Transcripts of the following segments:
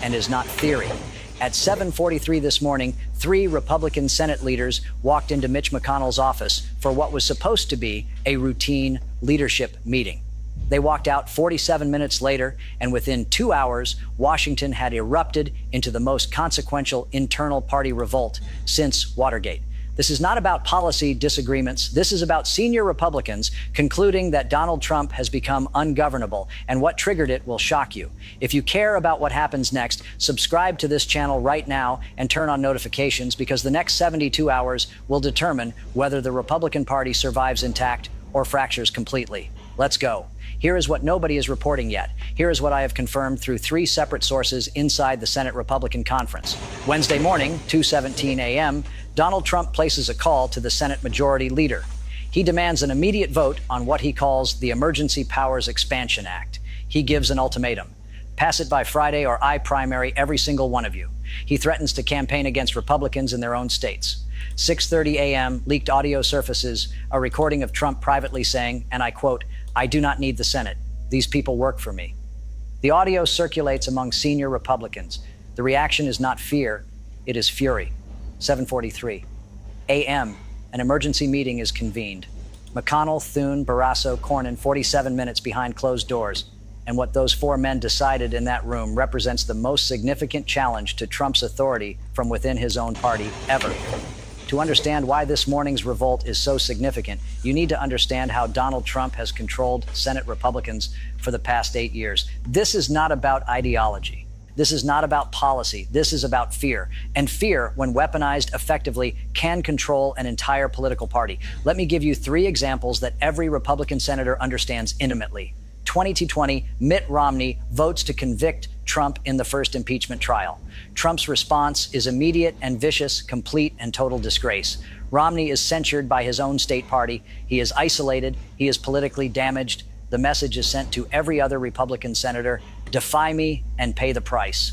and is not theory. At 7:43 this morning, 3 Republican Senate leaders walked into Mitch McConnell's office for what was supposed to be a routine leadership meeting. They walked out 47 minutes later, and within 2 hours, Washington had erupted into the most consequential internal party revolt since Watergate. This is not about policy disagreements. This is about senior Republicans concluding that Donald Trump has become ungovernable, and what triggered it will shock you. If you care about what happens next, subscribe to this channel right now and turn on notifications, because the next 72 hours will determine whether the Republican Party survives intact or fractures completely. Let's go. Here is what nobody is reporting yet. Here is what I have confirmed through 3 separate sources inside the Senate Republican Conference. Wednesday morning, 2:17 a.m., Donald Trump places a call to the Senate Majority Leader. He demands an immediate vote on what he calls the Emergency Powers Expansion Act. He gives an ultimatum. Pass it by Friday or I primary every single one of you. He threatens to campaign against Republicans in their own states. 6:30 a.m., leaked audio surfaces a recording of Trump privately saying, and I quote, "I do not need the Senate. These people work for me." The audio circulates among senior Republicans. The reaction is not fear, it is fury. 7:43 a.m., an emergency meeting is convened. McConnell, Thune, Barrasso, Cornyn, 47 minutes behind closed doors. And what those 4 men decided in that room represents the most significant challenge to Trump's authority from within his own party ever. To understand why this morning's revolt is so significant, you need to understand how Donald Trump has controlled Senate Republicans for the past 8 years. This is not about ideology. This is not about policy. This is about fear. And fear, when weaponized effectively, can control an entire political party. Let me give you 3 examples that every Republican senator understands intimately. 2020, Mitt Romney votes to convict Trump in the first impeachment trial. Trump's response is immediate and vicious, complete and total disgrace. Romney is censured by his own state party. He is isolated. He is politically damaged. The message is sent to every other Republican senator: defy me and pay the price.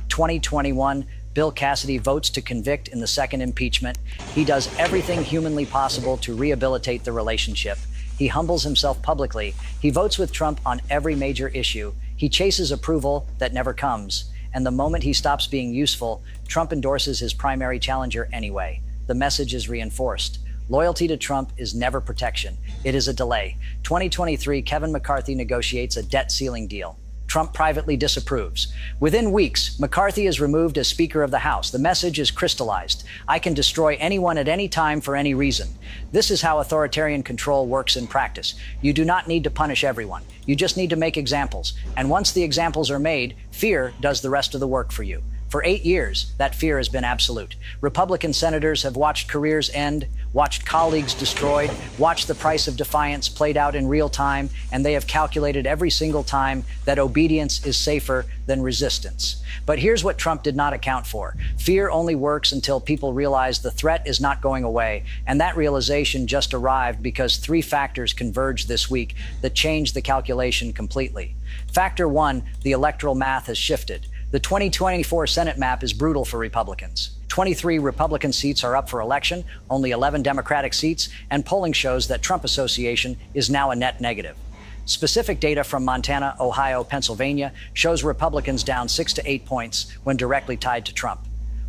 2021, Bill Cassidy votes to convict in the second impeachment. He does everything humanly possible to rehabilitate the relationship. He humbles himself publicly. He votes with Trump on every major issue. He chases approval that never comes. And the moment he stops being useful, Trump endorses his primary challenger anyway. The message is reinforced. Loyalty to Trump is never protection. It is a delay. 2023, Kevin McCarthy negotiates a debt ceiling deal. Trump privately disapproves. Within weeks, McCarthy is removed as Speaker of the House. The message is crystallized. I can destroy anyone at any time for any reason. This is how authoritarian control works in practice. You do not need to punish everyone. You just need to make examples. And once the examples are made, fear does the rest of the work for you. For 8 years, that fear has been absolute. Republican senators have watched careers end, watched colleagues destroyed, watched the price of defiance played out in real time, and they have calculated every single time that obedience is safer than resistance. But here's what Trump did not account for. Fear only works until people realize the threat is not going away, and that realization just arrived because 3 factors converged this week that changed the calculation completely. Factor 1, the electoral math has shifted. The 2024 Senate map is brutal for Republicans. 23 Republican seats are up for election, only 11 Democratic seats, and polling shows that Trump association is now a net negative. Specific data from Montana, Ohio, Pennsylvania shows Republicans down 6 to 8 points when directly tied to Trump.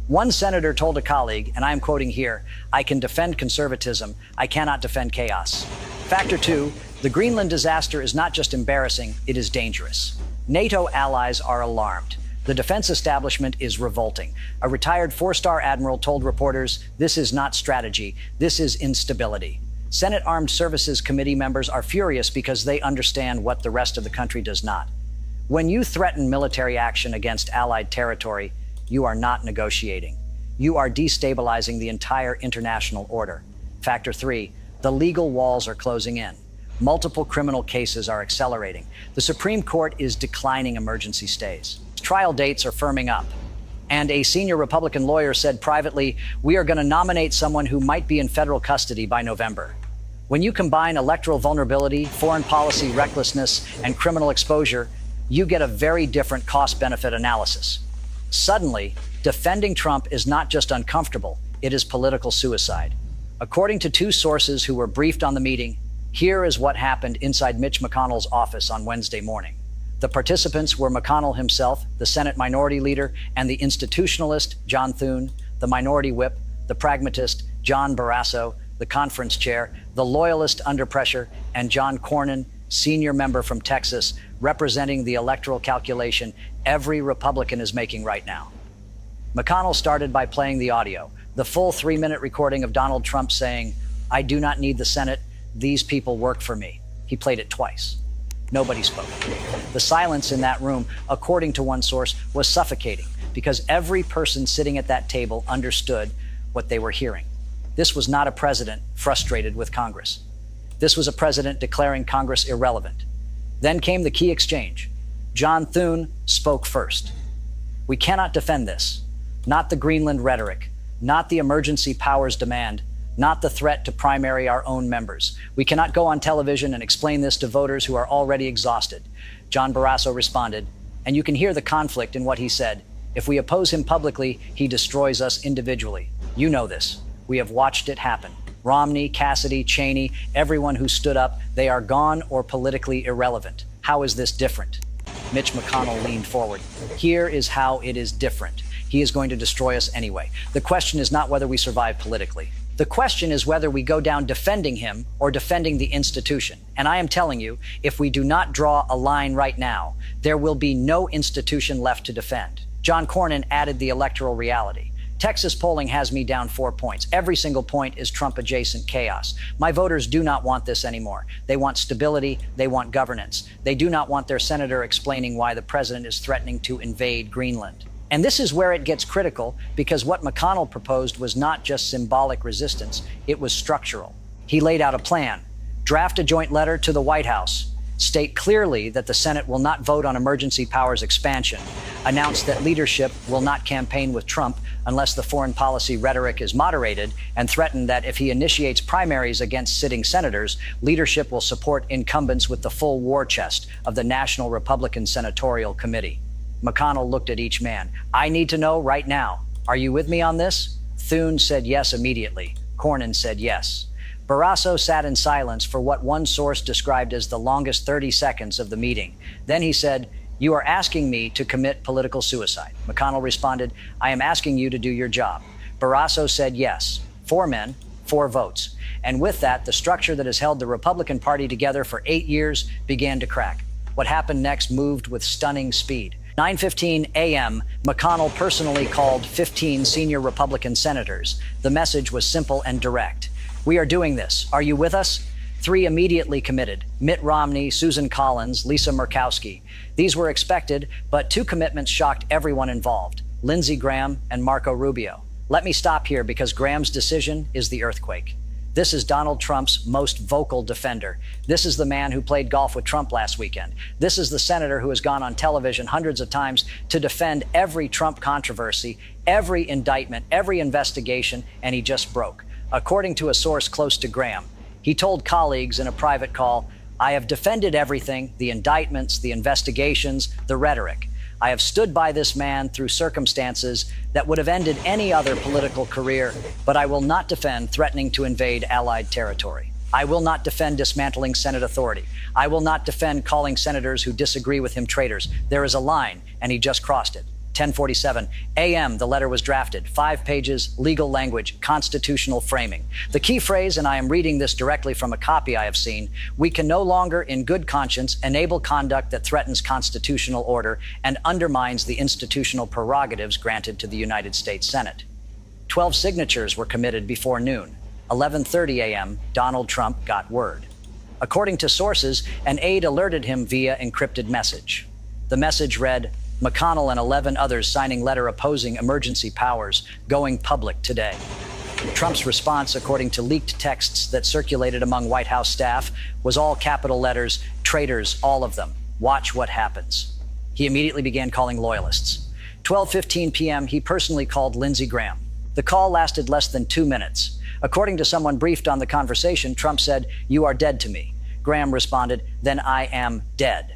One senator told a colleague, and I am quoting here, "I can defend conservatism. I cannot defend chaos." Factor 2, the Greenland disaster is not just embarrassing, it is dangerous. NATO allies are alarmed. The defense establishment is revolting. A retired 4-star admiral told reporters, "This is not strategy, this is instability." Senate Armed Services Committee members are furious because they understand what the rest of the country does not. When you threaten military action against allied territory, you are not negotiating. You are destabilizing the entire international order. Factor 3, the legal walls are closing in. Multiple criminal cases are accelerating. The Supreme Court is declining emergency stays. Trial dates are firming up. And a senior Republican lawyer said privately, "We are going to nominate someone who might be in federal custody by November." When you combine electoral vulnerability, foreign policy recklessness, and criminal exposure, you get a very different cost-benefit analysis. Suddenly, defending Trump is not just uncomfortable, it is political suicide. According to 2 sources who were briefed on the meeting, here is what happened inside Mitch McConnell's office on Wednesday morning. The participants were McConnell himself, the Senate Minority Leader, and the institutionalist John Thune, the Minority Whip, the pragmatist John Barrasso, the conference chair, the loyalist under pressure, and John Cornyn, senior member from Texas, representing the electoral calculation every Republican is making right now. McConnell started by playing the audio, the full 3-minute recording of Donald Trump saying, "I do not need the Senate. These people work for me." He played it twice. Nobody spoke. The silence in that room, according to one source, was suffocating because every person sitting at that table understood what they were hearing. This was not a president frustrated with Congress. This was a president declaring Congress irrelevant. Then came the key exchange. John Thune spoke first. "We cannot defend this. Not the Greenland rhetoric, not the emergency powers demand, not the threat to primary our own members. We cannot go on television and explain this to voters who are already exhausted." John Barrasso responded, and you can hear the conflict in what he said. "If we oppose him publicly, he destroys us individually. You know this. We have watched it happen. Romney, Cassidy, Cheney, everyone who stood up, they are gone or politically irrelevant. How is this different?" Mitch McConnell leaned forward. "Here is how it is different. He is going to destroy us anyway. The question is not whether we survive politically. The question is whether we go down defending him or defending the institution. And I am telling you, if we do not draw a line right now, there will be no institution left to defend." John Cornyn added the electoral reality. "Texas polling has me down 4 points. Every single point is Trump-adjacent chaos. My voters do not want this anymore. They want stability. They want governance. They do not want their senator explaining why the president is threatening to invade Greenland." And this is where it gets critical, because what McConnell proposed was not just symbolic resistance, it was structural. He laid out a plan: draft a joint letter to the White House, state clearly that the Senate will not vote on emergency powers expansion, announce that leadership will not campaign with Trump unless the foreign policy rhetoric is moderated, and threaten that if he initiates primaries against sitting senators, leadership will support incumbents with the full war chest of the National Republican Senatorial Committee. McConnell looked at each man. "I need to know right now. Are you with me on this?" Thune said yes immediately. Cornyn said yes. Barrasso sat in silence for what one source described as the longest 30 seconds of the meeting. Then he said, "You are asking me to commit political suicide." McConnell responded, "I am asking you to do your job." Barrasso said yes. 4 men, 4 votes. And with that, the structure that has held the Republican Party together for 8 years began to crack. What happened next moved with stunning speed. 9:15 a.m., McConnell personally called 15 senior Republican senators. The message was simple and direct. "We are doing this. Are you with us?" 3 immediately committed: Mitt Romney, Susan Collins, Lisa Murkowski. These were expected, but 2 commitments shocked everyone involved: Lindsey Graham and Marco Rubio. Let me stop here because Graham's decision is the earthquake. This is Donald Trump's most vocal defender. This is the man who played golf with Trump last weekend. This is the senator who has gone on television hundreds of times to defend every Trump controversy, every indictment, every investigation, and he just broke. According to a source close to Graham, he told colleagues in a private call, "I have defended everything, the indictments, the investigations, the rhetoric. I have stood by this man through circumstances that would have ended any other political career, but I will not defend threatening to invade Allied territory. I will not defend dismantling Senate authority. I will not defend calling senators who disagree with him traitors. There is a line, and he just crossed it." 10:47 a.m., the letter was drafted. 5 pages, legal language, constitutional framing. The key phrase, and I am reading this directly from a copy I have seen: "We can no longer, in good conscience, enable conduct that threatens constitutional order and undermines the institutional prerogatives granted to the United States Senate." 12 signatures were committed before noon. 11:30 a.m., Donald Trump got word. According to sources, an aide alerted him via encrypted message. The message read, "McConnell and 11 others signing letter opposing emergency powers going public today." Trump's response, according to leaked texts that circulated among White House staff, was all capital letters: "Traitors, all of them. Watch what happens." He immediately began calling loyalists. 12:15 p.m., he personally called Lindsey Graham. The call lasted less than 2 minutes. According to someone briefed on the conversation, Trump said, "You are dead to me." Graham responded, "Then I am dead."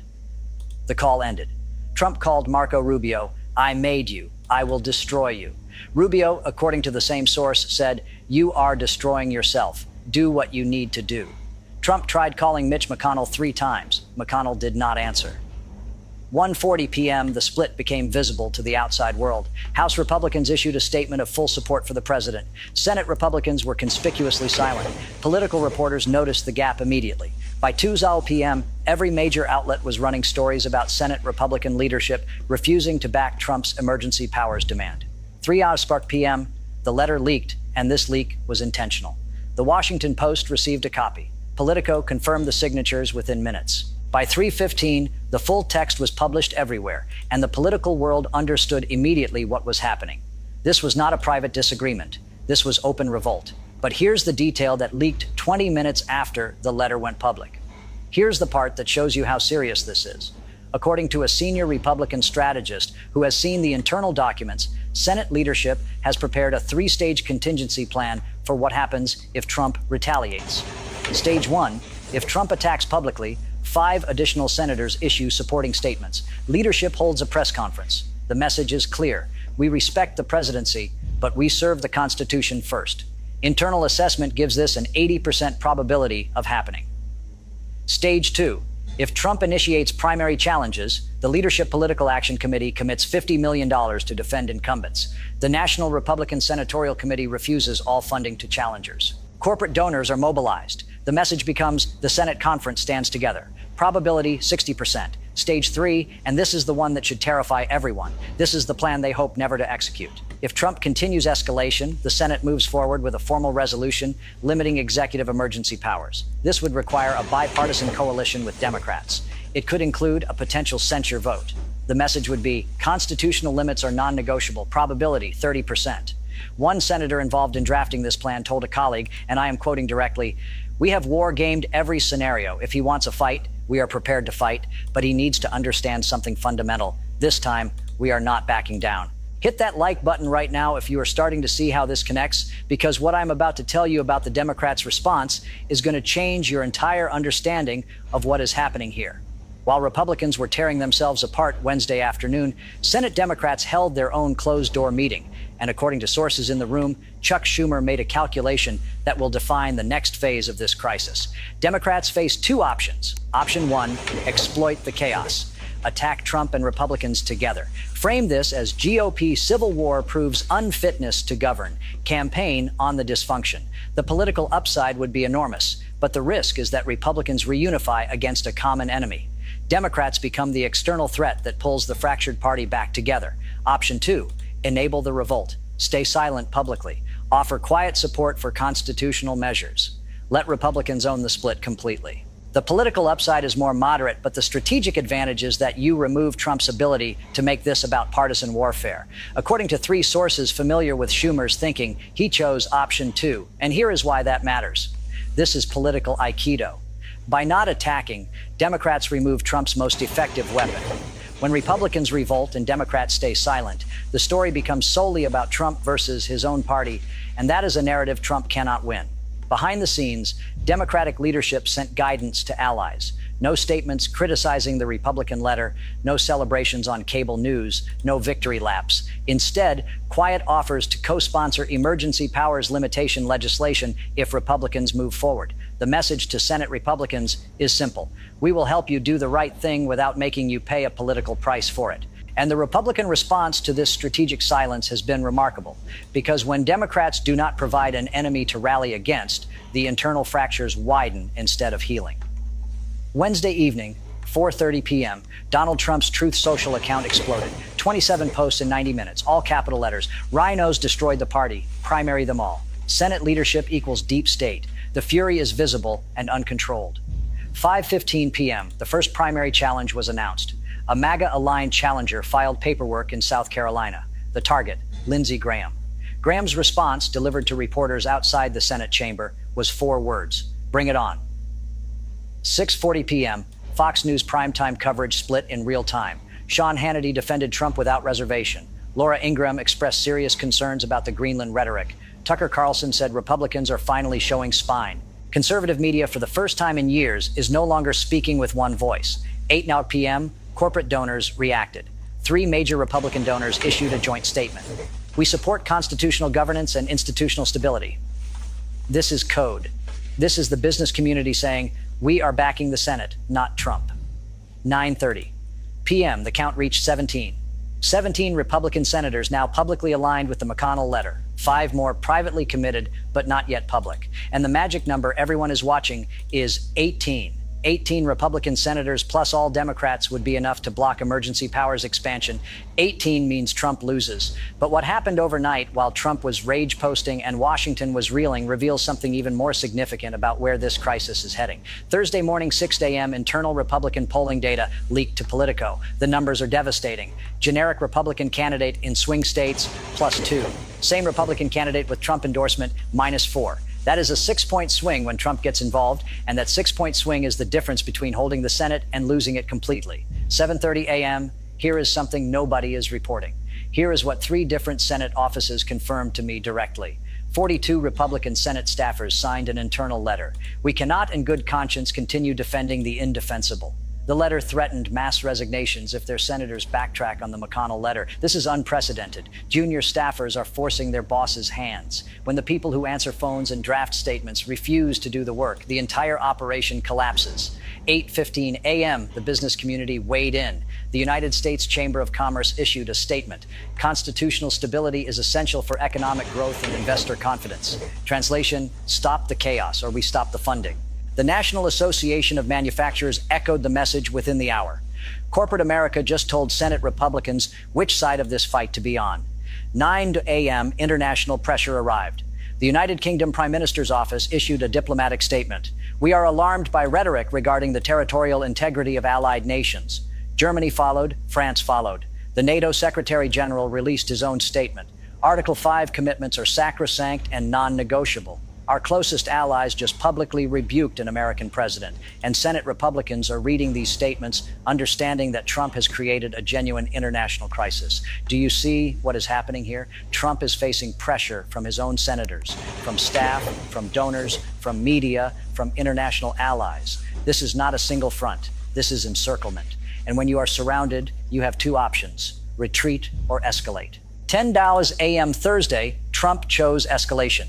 The call ended. Trump called Marco Rubio, "I made you. I will destroy you." Rubio, according to the same source, said, "You are destroying yourself. Do what you need to do." Trump tried calling Mitch McConnell 3 times. McConnell did not answer. 1:40 p.m., the split became visible to the outside world. House Republicans issued a statement of full support for the president. Senate Republicans were conspicuously silent. Political reporters noticed the gap immediately. By 2:00 p.m., every major outlet was running stories about Senate Republican leadership refusing to back Trump's emergency powers demand. 3:00 p.m., the letter leaked, and this leak was intentional. The Washington Post received a copy. Politico confirmed the signatures within minutes. By 3:15, the full text was published everywhere, and the political world understood immediately what was happening. This was not a private disagreement. This was open revolt. But here's the detail that leaked 20 minutes after the letter went public. Here's the part that shows you how serious this is. According to a senior Republican strategist who has seen the internal documents, Senate leadership has prepared a three-stage contingency plan for what happens if Trump retaliates. Stage 1, if Trump attacks publicly, 5 additional senators issue supporting statements. Leadership holds a press conference. The message is clear. We respect the presidency, but we serve the Constitution first. Internal assessment gives this an 80% probability of happening. Stage 2. If Trump initiates primary challenges, the Leadership Political Action Committee commits $50 million to defend incumbents. The National Republican Senatorial Committee refuses all funding to challengers. Corporate donors are mobilized. The message becomes the Senate conference stands together. Probability 60%. Stage 3, and this is the one that should terrify everyone. This is the plan they hope never to execute. If Trump continues escalation, the Senate moves forward with a formal resolution limiting executive emergency powers. This would require a bipartisan coalition with Democrats. It could include a potential censure vote. The message would be constitutional limits are non-negotiable. Probability 30%. One senator involved in drafting this plan told a colleague, and I am quoting directly, "We have war-gamed every scenario. If he wants a fight, we are prepared to fight, but he needs to understand something fundamental. This time, we are not backing down." Hit that like button right now if you are starting to see how this connects, because what I'm about to tell you about the Democrats' response is going to change your entire understanding of what is happening here. While Republicans were tearing themselves apart Wednesday afternoon, Senate Democrats held their own closed-door meeting. And according to sources in the room, Chuck Schumer made a calculation that will define the next phase of this crisis. Democrats face 2 options. Option 1, exploit the chaos. Attack Trump and Republicans together. Frame this as GOP civil war proves unfitness to govern. Campaign on the dysfunction. The political upside would be enormous, but the risk is that Republicans reunify against a common enemy. Democrats become the external threat that pulls the fractured party back together. Option 2, enable the revolt. Stay silent publicly. Offer quiet support for constitutional measures. Let Republicans own the split completely. The political upside is more moderate, but the strategic advantage is that you remove Trump's ability to make this about partisan warfare. According to 3 sources familiar with Schumer's thinking, he chose option 2, and here is why that matters. This is political Aikido. By not attacking, Democrats remove Trump's most effective weapon. When Republicans revolt and Democrats stay silent, the story becomes solely about Trump versus his own party, and that is a narrative Trump cannot win. Behind the scenes, Democratic leadership sent guidance to allies. No statements criticizing the Republican letter, no celebrations on cable news, no victory laps. Instead, quiet offers to co-sponsor emergency powers limitation legislation if Republicans move forward. The message to Senate Republicans is simple. We will help you do the right thing without making you pay a political price for it. And the Republican response to this strategic silence has been remarkable, because when Democrats do not provide an enemy to rally against, the internal fractures widen instead of healing. Wednesday evening, 4:30 p.m., Donald Trump's Truth Social account exploded. 27 posts in 90 minutes, all capital letters. Rhinos destroyed the party, primary them all. Senate leadership equals deep state. The fury is visible and uncontrolled. 5:15 p.m., the first primary challenge was announced. A MAGA-aligned challenger filed paperwork in South Carolina. The target, Lindsey Graham. Graham's response, delivered to reporters outside the Senate chamber, was 4 words: bring it on. 6:40 p.m., Fox News primetime coverage split in real time. Sean Hannity defended Trump without reservation. Laura Ingraham expressed serious concerns about the Greenland rhetoric. Tucker Carlson said Republicans are finally showing spine. Conservative media, for the first time in years, is no longer speaking with one voice. 8:00 p.m., corporate donors reacted. 3 major Republican donors issued a joint statement. We support constitutional governance and institutional stability. This is code. This is the business community saying, we are backing the Senate, not Trump. 9:30. p.m., the count reached 17. 17 Republican senators now publicly aligned with the McConnell letter. 5 more privately committed, but not yet public. And the magic number everyone is watching is 18. 18 Republican senators plus all Democrats would be enough to block emergency powers expansion. 18 means Trump loses. But what happened overnight while Trump was rage posting and Washington was reeling reveals something even more significant about where this crisis is heading. Thursday morning, 6 a.m., internal Republican polling data leaked to Politico. The numbers are devastating. Generic Republican candidate in swing states, +2. Same Republican candidate with Trump endorsement, -4. That is a 6-point swing when Trump gets involved, and that 6-point swing is the difference between holding the Senate and losing it completely. 7:30 a.m., here is something nobody is reporting. Here is what 3 different Senate offices confirmed to me directly. 42 Republican Senate staffers signed an internal letter. We cannot in good conscience continue defending the indefensible. The letter threatened mass resignations if their senators backtrack on the McConnell letter. This is unprecedented. Junior staffers are forcing their bosses' hands. When the people who answer phones and draft statements refuse to do the work, the entire operation collapses. 8:15 a.m., the business community weighed in. The United States Chamber of Commerce issued a statement. Constitutional stability is essential for economic growth and investor confidence. Translation, stop the chaos or we stop the funding. The National Association of Manufacturers echoed the message within the hour. Corporate America just told Senate Republicans which side of this fight to be on. 9 a.m., international pressure arrived. The United Kingdom Prime Minister's office issued a diplomatic statement. We are alarmed by rhetoric regarding the territorial integrity of allied nations. Germany followed, France followed. The NATO Secretary General released his own statement. Article 5 commitments are sacrosanct and non-negotiable. Our closest allies just publicly rebuked an American president, and Senate Republicans are reading these statements, understanding that Trump has created a genuine international crisis. Do you see what is happening here? Trump is facing pressure from his own senators, from staff, from donors, from media, from international allies. This is not a single front. This is encirclement. And when you are surrounded, you have 2 options: retreat or escalate. 10 a.m. Thursday, Trump chose escalation.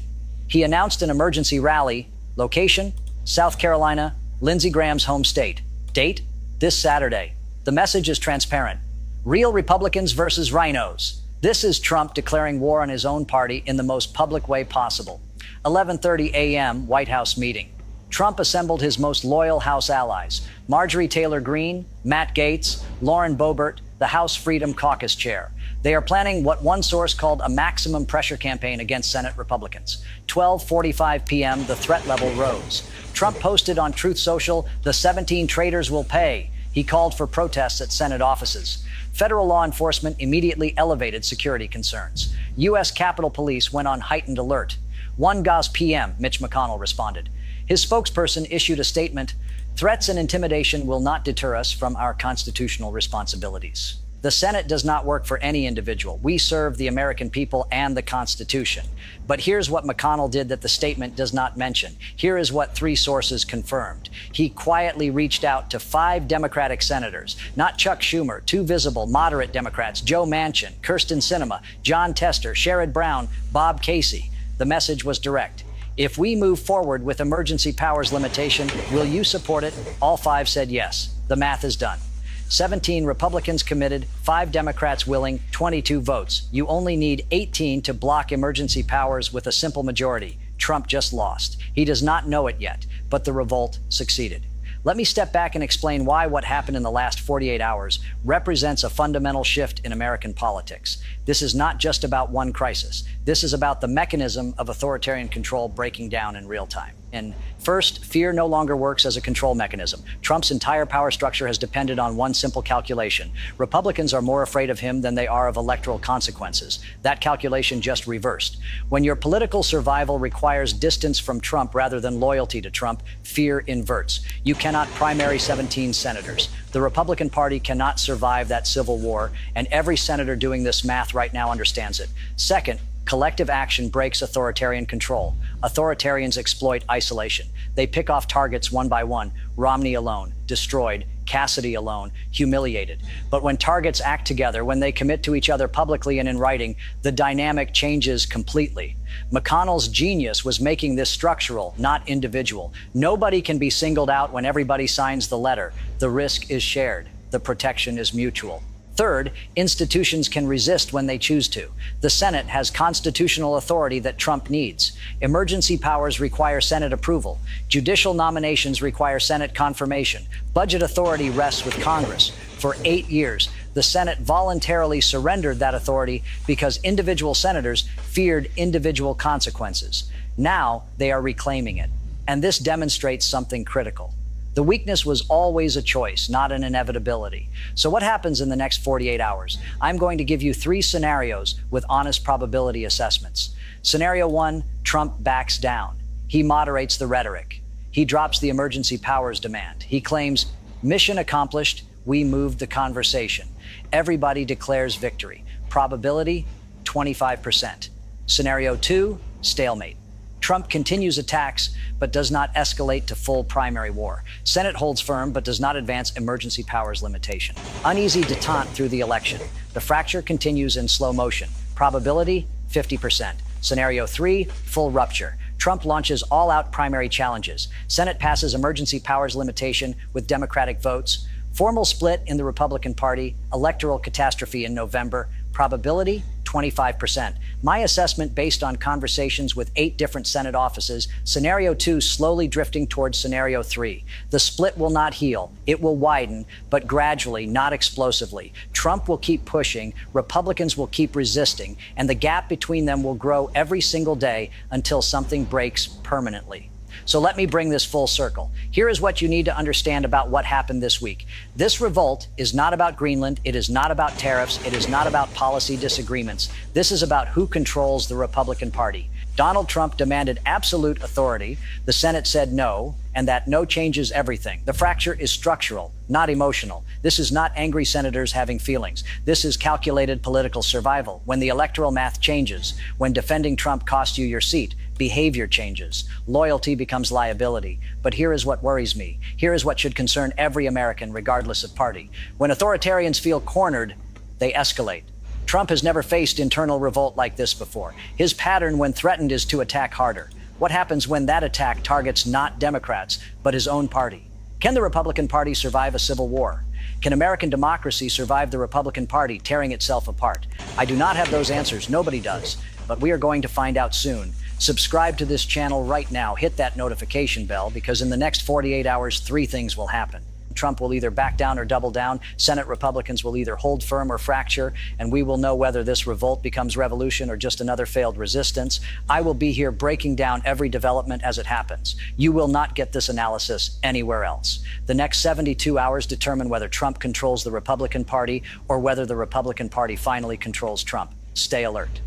He announced an emergency rally. Location, South Carolina, Lindsey Graham's home state. Date, this Saturday. The message is transparent. Real Republicans versus rhinos. This is Trump declaring war on his own party in the most public way possible. 11:30 a.m., White House meeting. Trump assembled his most loyal House allies: Marjorie Taylor Greene, Matt Gaetz, Lauren Boebert, the House Freedom Caucus chair. They are planning what one source called a maximum pressure campaign against Senate Republicans. 12:45 p.m., the threat level rose. Trump posted on Truth Social, "The 17 traitors will pay." He called for protests at Senate offices. Federal law enforcement immediately elevated security concerns. U.S. Capitol Police went on heightened alert. 1 p.m., Mitch McConnell responded. His spokesperson issued a statement, "Threats and intimidation will not deter us from our constitutional responsibilities." The Senate does not work for any individual. We serve the American people and the Constitution. But here's what McConnell did that the statement does not mention. Here is what 3 sources confirmed. He quietly reached out to 5 Democratic senators, not Chuck Schumer, 2 visible moderate Democrats: Joe Manchin, Kyrsten Sinema, John Tester, Sherrod Brown, Bob Casey. The message was direct. If we move forward with emergency powers limitation, will you support it? All 5 said yes. The math is done. 17 Republicans committed, 5 Democrats willing, 22 votes. You only need 18 to block emergency powers with a simple majority. Trump just lost. He does not know it yet, but the revolt succeeded. Let me step back and explain why what happened in the last 48 hours represents a fundamental shift in American politics. This is not just about one crisis. This is about the mechanism of authoritarian control breaking down in real time. And first, fear no longer works as a control mechanism. Trump's entire power structure has depended on one simple calculation. Republicans are more afraid of him than they are of electoral consequences. That calculation just reversed. When your political survival requires distance from Trump rather than loyalty to Trump, fear inverts. You cannot primary 17 senators. The Republican Party cannot survive that civil war, and every senator doing this math right now understands it. Second, collective action breaks authoritarian control. Authoritarians exploit isolation. They pick off targets one by one. Romney alone, destroyed. Cassidy alone, humiliated. But when targets act together, when they commit to each other publicly and in writing, the dynamic changes completely. McConnell's genius was making this structural, not individual. Nobody can be singled out when everybody signs the letter. The risk is shared. The the protection is mutual. Third, institutions can resist when they choose to. The Senate has constitutional authority that Trump needs. Emergency powers require Senate approval. Judicial nominations require Senate confirmation. Budget authority rests with Congress. For 8 years, the Senate voluntarily surrendered that authority because individual senators feared individual consequences. Now they are reclaiming it. And this demonstrates something critical. The weakness was always a choice, not an inevitability. So what happens in the next 48 hours? I'm going to give you 3 scenarios with honest probability assessments. Scenario 1, Trump backs down. He moderates the rhetoric. He drops the emergency powers demand. He claims, mission accomplished, we moved the conversation. Everybody declares victory. Probability, 25%. Scenario 2, stalemate. Trump continues attacks, but does not escalate to full primary war. Senate holds firm, but does not advance emergency powers limitation. Uneasy detente through the election. The fracture continues in slow motion. Probability, 50%. Scenario 3, full rupture. Trump launches all-out primary challenges. Senate passes emergency powers limitation with Democratic votes. Formal split in the Republican Party. Electoral catastrophe in November. Probability, 25%. My assessment based on conversations with 8 different Senate offices, Scenario 2 slowly drifting towards Scenario 3. The split will not heal. It will widen, but gradually, not explosively. Trump will keep pushing, Republicans will keep resisting, and the gap between them will grow every single day until something breaks permanently. So let me bring this full circle. Here is what you need to understand about what happened this week. This revolt is not about Greenland. It is not about tariffs. It is not about policy disagreements. This is about who controls the Republican Party. Donald Trump demanded absolute authority. The Senate said no, and that no changes everything. The fracture is structural, not emotional. This is not angry senators having feelings. This is calculated political survival. When the electoral math changes, when defending Trump costs you your seat, behavior changes. Loyalty becomes liability. But here is what worries me. Here is what should concern every American, regardless of party. When authoritarians feel cornered, they escalate. Trump has never faced internal revolt like this before. His pattern when threatened is to attack harder. What happens when that attack targets not Democrats, but his own party? Can the Republican Party survive a civil war? Can American democracy survive the Republican Party tearing itself apart? I do not have those answers. Nobody does. But we are going to find out soon. Subscribe to this channel right now. Hit that notification bell because in the next 48 hours, 3 things will happen. Trump will either back down or double down. Senate Republicans will either hold firm or fracture, and we will know whether this revolt becomes revolution or just another failed resistance. I will be here breaking down every development as it happens. You will not get this analysis anywhere else. The next 72 hours determine whether Trump controls the Republican Party or whether the Republican Party finally controls Trump. Stay alert.